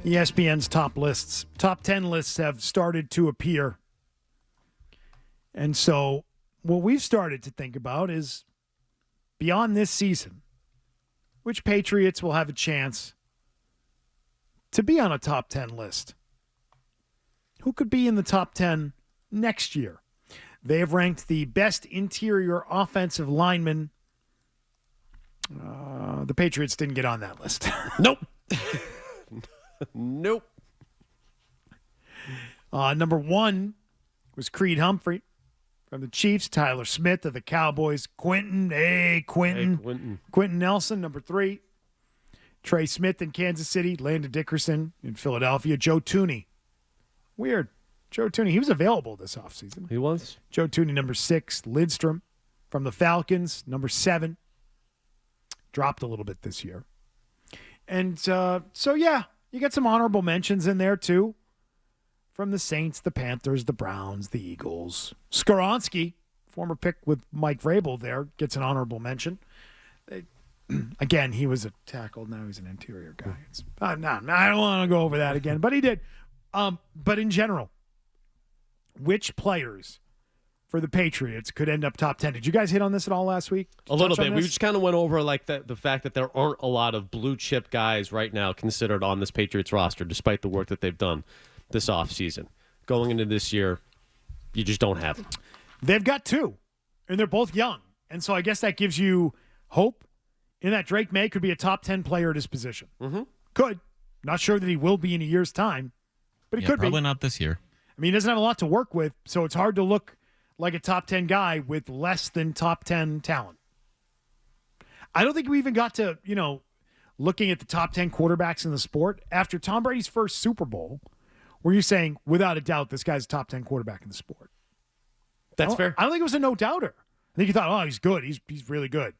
ESPN's top 10 lists have started to appear. And so what we've started to think about is beyond this season, which Patriots will have a chance to be on a top 10 list. Who could be in the top 10 next year? They have ranked the best interior offensive lineman. The Patriots didn't get on that list. Nope. Nope. Number 1 was Creed Humphrey from the Chiefs. Tyler Smith of the Cowboys. Quentin Nelson, number 3. Trey Smith in Kansas City. Landon Dickerson in Philadelphia. Joe Thuney. Weird. Joe Thuney. He was available this offseason. He was. Joe Thuney, number 6. Lidstrom from the Falcons, number 7. Dropped a little bit this year. And you get some honorable mentions in there, too. From the Saints, the Panthers, the Browns, the Eagles. Skoronski, former pick with Mike Vrabel there, gets an honorable mention. Again, he was a tackle. Now he's an interior guy. I don't want to go over that again, but he did. But in general, which players for the Patriots could end up top 10? Did you guys hit on this at all last week? A little bit. We just kind of went over like the fact that there aren't a lot of blue chip guys right now considered on this Patriots roster, despite the work that they've done this offseason. Going into this year, you just don't have them. They've got 2, and they're both young. And so I guess that gives you hope in that Drake May could be a top 10 player at his position. Mm-hmm. Could. Not sure that he will be in a year's time, but he could probably be. Not this year. I mean, he doesn't have a lot to work with, so it's hard to look like a top 10 guy with less than top 10 talent. I don't think we even got to, looking at the top 10 quarterbacks in the sport. After Tom Brady's first Super Bowl, were you saying, without a doubt, this guy's a top 10 quarterback in the sport? That's fair. I don't think it was a no-doubter. I think you thought, he's good. He's really good.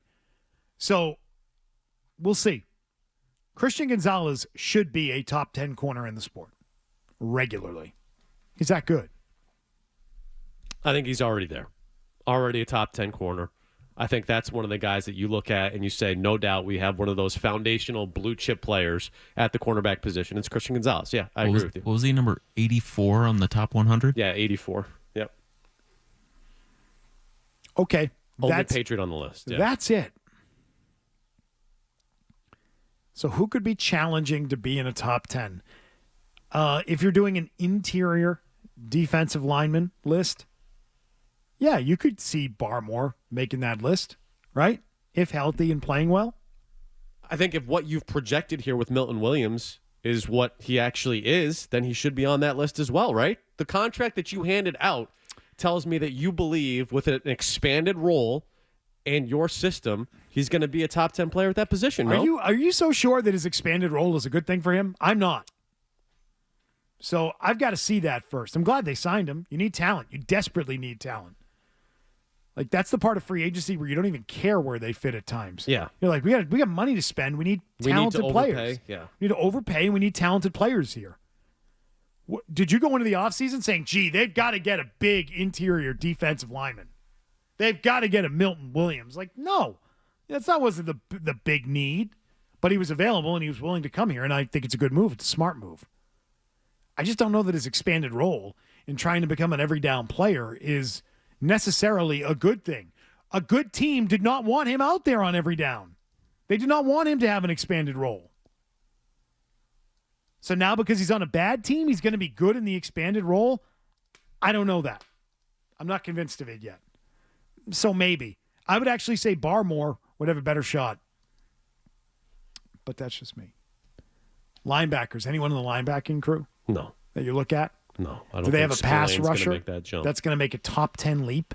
So, we'll see. Christian Gonzalez should be a top 10 corner in the sport regularly. He's that good. I think he's already there. Already a top 10 corner. I think that's one of the guys that you look at and you say, no doubt we have one of those foundational blue chip players at the cornerback position. It's Christian Gonzalez. Yeah, I agree with you. What was he, number 84 on the top 100? Yeah, 84. Yep. Okay. Only Patriot on the list. Yeah. That's it. So who could be challenging to be in a top 10? If you're doing an interior defensive lineman list, yeah, you could see Barmore making that list, right? If healthy and playing well. I think if what you've projected here with Milton Williams is what he actually is, then he should be on that list as well, right? The contract that you handed out tells me that you believe with an expanded role and your system, he's going to be a top 10 player at that position, no? Are you so sure that his expanded role is a good thing for him? I'm not. So I've got to see that first. I'm glad they signed him. You need talent. You desperately need talent. Like, that's the part of free agency where you don't even care where they fit at times. Yeah. You're like, we got money to spend. We need talented players. Yeah. We need to overpay, and we need talented players here. Did you go into the offseason saying, gee, they've got to get a big interior defensive lineman? They've got to get a Milton Williams. Like, no. Wasn't the big need. But he was available, and he was willing to come here, and I think it's a good move. It's a smart move. I just don't know that his expanded role in trying to become an every down player is necessarily a good thing. A good team did not want him out there on every down. They did not want him to have an expanded role. So now because he's on a bad team, he's going to be good in the expanded role? I don't know that. I'm not convinced of it yet. So maybe. I would actually say Barmore would have a better shot. But that's just me. Linebackers. Anyone in the linebacking crew? No. That you look at? No. I don't Do they have a pass rusher make that jump. that's going to make a top 10 leap?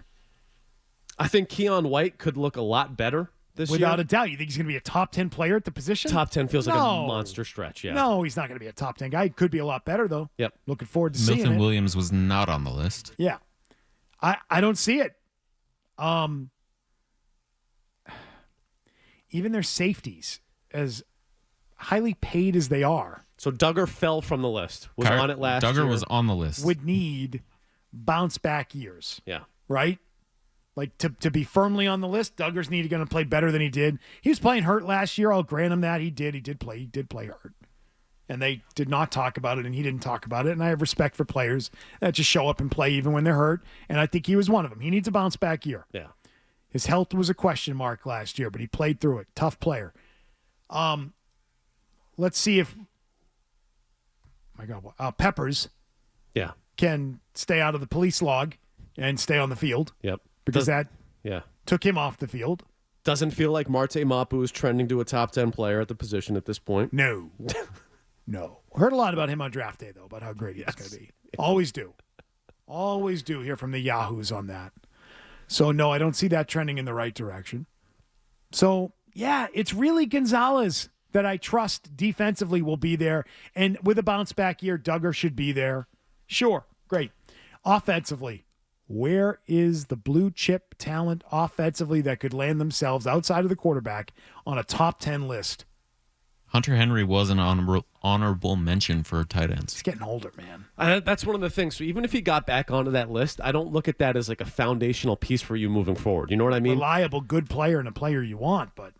I think Keon White could look a lot better this year. Without a doubt. You think he's going to be a top 10 player at the position? Top 10 feels like a monster stretch, yeah. No, he's not going to be a top 10 guy. He could be a lot better, though. Yep. Looking forward to seeing it. Milton Williams was not on the list. Yeah. I don't see it. Even their safeties, as highly paid as they are. So Duggar fell from the list. Was on it last year. Duggar was on the list. Would need bounce back years. Yeah. Right? Like to be firmly on the list, Duggar's going to play better than he did. He was playing hurt last year. I'll grant him that. He did play hurt. and they did not talk about it, and he didn't talk about it. And I have respect for players that just show up and play even when they're hurt, and I think he was one of them. He needs a bounce-back year. Yeah. His health was a question mark last year, but he played through it. Tough player. Let's see if Peppers Yeah. can stay out of the police log and stay on the field. Yep. Because that Yeah. took him off the field. Doesn't feel like Marte Mapu is trending to a top 10 player at the position at this point. No. No. Heard a lot about him on draft day, though, about how great he was going to be. Always do. Always do hear from the Yahoos on that. So, no, I don't see that trending in the right direction. So, yeah, it's really Gonzalez that I trust defensively will be there. And with a bounce-back year, Duggar should be there. Sure, great. Offensively, where is the blue chip talent offensively that could land themselves outside of the quarterback on a top 10 list? Hunter Henry was an honorable mention for tight ends. He's getting older, man. That's one of the things. So even if he got back onto that list, I don't look at that as like a foundational piece for you moving forward. You know what I mean? Reliable, good player and a player you want, but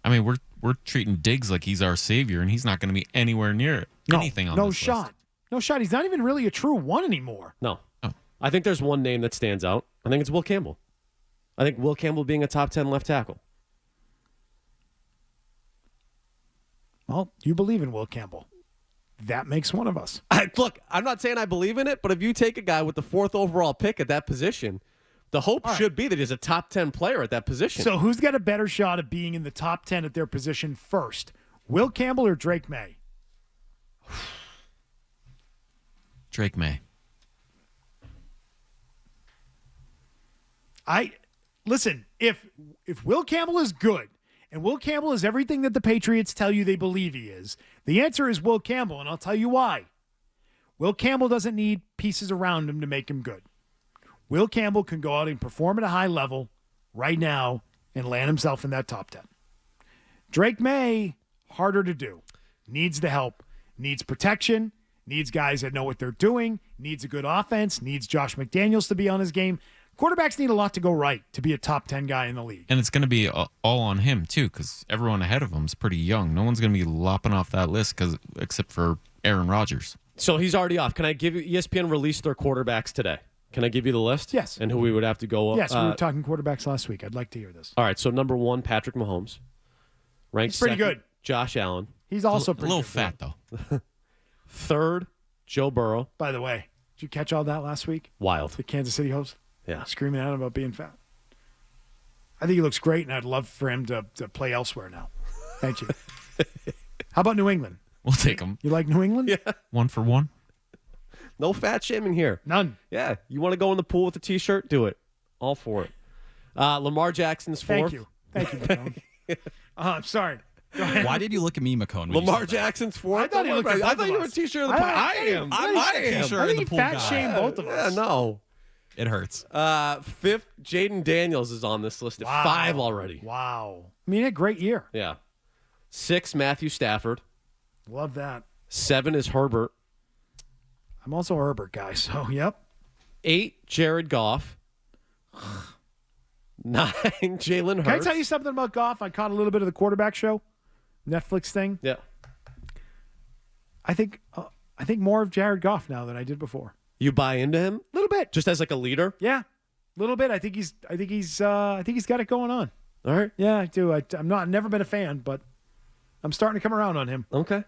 I mean, we're treating Diggs like he's our savior, and he's not going to be anywhere near anything on no this shot. list. No shot. He's not even really a true one anymore. No. Oh. I think there's one name that stands out. I think it's Will Campbell. I think Will Campbell being a top 10 left tackle. Well, you believe in Will Campbell. That makes one of us. Look, I'm not saying I believe in it, but if you take a guy with the 4th overall pick at that position, the hope should be that he's a top 10 player at that position. So who's got a better shot of being in the top 10 at their position first? Will Campbell or Drake May? Drake May. Listen, if Will Campbell is good, and Will Campbell is everything that the Patriots tell you they believe he is, the answer is Will Campbell, and I'll tell you why. Will Campbell doesn't need pieces around him to make him good. Will Campbell can go out and perform at a high level right now and land himself in that top 10. Drake May, harder to do. Needs the help. Needs protection. Needs guys that know what they're doing. Needs a good offense. Needs Josh McDaniels to be on his game. Quarterbacks need a lot to go right to be a top 10 guy in the league. And it's going to be all on him, too, because everyone ahead of him is pretty young. No one's going to be lopping off that list except for Aaron Rodgers. So he's already off. Can I give you ESPN released their quarterbacks today? Can I give you the list? Yes. And who we would have to go up? Yes, we were talking quarterbacks last week. I'd like to hear this. All right, so number 1, Patrick Mahomes. Ranked He's pretty second, good. Josh Allen. He's also A pretty little good. fat, though. 3rd, Joe Burrow. By the way, did you catch all that last week? Wild. The Kansas City host? Yeah. Screaming at him about being fat. I think he looks great, and I'd love for him to play elsewhere now. Thank you. How about New England? We'll take him. You like New England? Yeah. 1 for 1. No fat shaming here. None. Yeah. You want to go in the pool with a T-shirt? Do it. All for it. Lamar Jackson's 4th. Thank you. Thank you, McKone. I'm sorry. Go ahead. Why did you look at me, McKone? when you Lamar said that? Jackson's 4th. I thought he looked at I both thought of you were a us. T-shirt of the I- pool. I- I am. I'm not a am. T-shirt I of think the he pool fat guy. shamed both of Yeah, us. no. It hurts. 5th, Jaden Daniels is on this list at 5 already. Wow. I mean, a great year. Yeah. 6, Matthew Stafford. Love that. 7 is Herbert. I'm also a Herbert guy, so yep. 8, Jared Goff. 9, Jalen Hurts. Can I tell you something about Goff? I caught a little bit of the quarterback show, Netflix thing. Yeah. I think more of Jared Goff now than I did before. You buy into him? A little bit. Just as like a leader? Yeah. A little bit. I think he's got it going on. All right. Yeah, I do. I've never been a fan, but I'm starting to come around on him. Okay.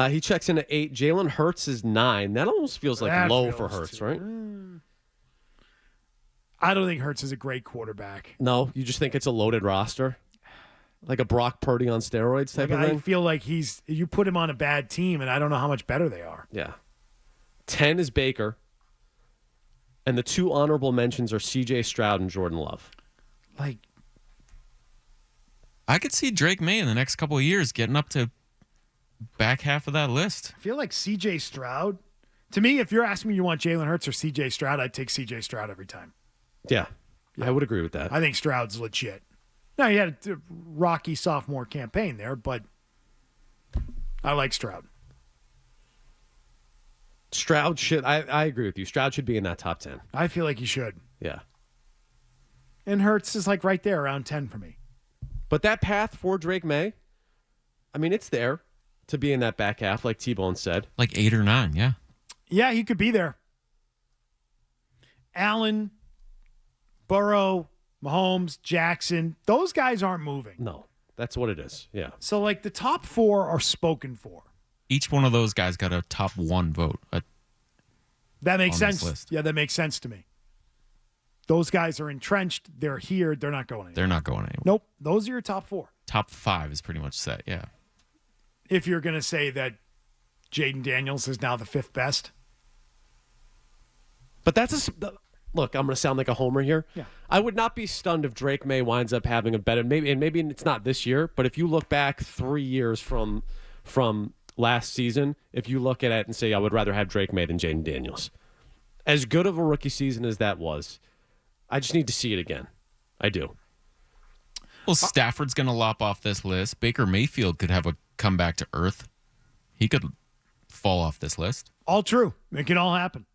He checks in at 8. Jalen Hurts is 9. That almost feels like That low feels for Hurts, right? I don't think Hurts is a great quarterback. No, you just think it's a loaded roster? Like a Brock Purdy on steroids type of I thing? feel like you put him on a bad team, and I don't know how much better they are. Yeah. 10 is Baker. And the 2 honorable mentions are C.J. Stroud and Jordan Love. Like, I could see Drake May in the next couple of years getting up to back half of that list. I feel like C.J. Stroud. To me, if you're asking me you want Jalen Hurts or C.J. Stroud, I'd take C.J. Stroud every time. Yeah. I would agree with that. I think Stroud's legit. Now, he had a rocky sophomore campaign there, but I like Stroud. Stroud should. I agree with you. Stroud should be in that top 10. I feel like he should. Yeah. And Hurts is like right there around 10 for me. But that path for Drake May, I mean, it's there. to be in that back half, like T-Bone said. Like 8 or 9, yeah. Yeah, he could be there. Allen, Burrow, Mahomes, Jackson, those guys aren't moving. No, that's what it is. Yeah. So, like, the top 4 are spoken for. Each one of those guys got a top 1 vote. That makes on this sense. list. Yeah, that makes sense to me. Those guys are entrenched. They're here. They're not going anywhere. They're not going anywhere. Nope. Those are your top 4. Top 5 is pretty much set, yeah. If you're going to say that Jaden Daniels is now the 5th best. But that's look, I'm going to sound like a homer here. Yeah. I would not be stunned if Drake May winds up having a better, maybe it's not this year, but if you look back 3 years from last season, if you look at it and say, I would rather have Drake May than Jaden Daniels. As good of a rookie season as that was, I just need to see it again. I do. Well, Stafford's going to lop off this list. Baker Mayfield could have a comeback to earth. He could fall off this list. All true. It can all happen.